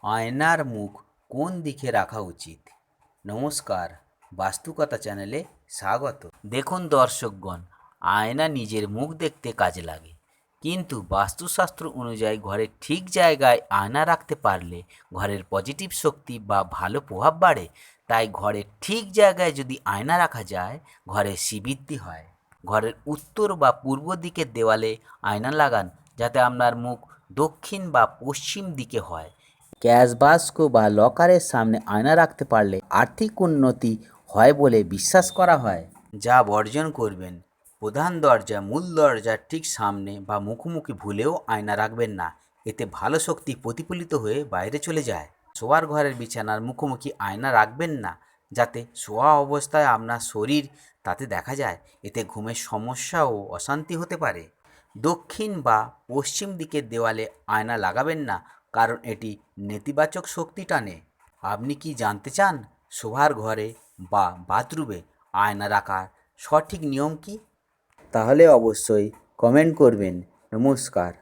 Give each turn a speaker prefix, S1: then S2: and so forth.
S1: আয়নার মুখ কোন দিকে রাখা উচিত? নমস্কার, বাস্তুকথা চ্যানেলে স্বাগত। দেখুন দর্শকগণ, আয়না নিজের মুখ দেখতে কাজে লাগে, কিন্তু বাস্তুশাস্ত্র অনুযায়ী ঘরের ঠিক জায়গায় আয়না রাখতে পারলে ঘরের পজিটিভ শক্তি বা ভালো প্রভাব বাড়ে। তাই ঘরের ঠিক জায়গায় যদি আয়না রাখা যায়, ঘরে শ্রীবৃদ্ধি হয়। ঘরের উত্তর বা পূর্ব দিকের দেওয়ালে আয়না লাগান, যাতে আপনার মুখ দক্ষিণ বা পশ্চিম দিকে হয়। ক্যাশ বাস্ক বা লকারের সামনে আয়না রাখতে পারলে আর্থিক উন্নতি হয় বলে বিশ্বাস করা হয়। যা বর্জন করবেন, প্রধান দরজা মূল দরজার ঠিক সামনে বা মুখোমুখি ভুলেও আয়না রাখবেন না। এতে ভালো শক্তি প্রতিফলিত হয়ে বাইরে চলে যায়। শোয়ার ঘরের বিছানার মুখোমুখি আয়না রাখবেন না, যাতে শোয়া অবস্থায় আপনার শরীর তাতে দেখা যায়। এতে ঘুমের সমস্যা ও অশান্তি হতে পারে। দক্ষিণ বা পশ্চিম দিকের দেওয়ালে আয়না লাগাবেন না, কারণ এটি নেতিবাচক শক্তি টানে। আপনি কি জানতে চান শোবার ঘরে বা বাথরুমে আয়না রাখার সঠিক নিয়ম কি? তাহলে অবশ্যই কমেন্ট করবেন। নমস্কার।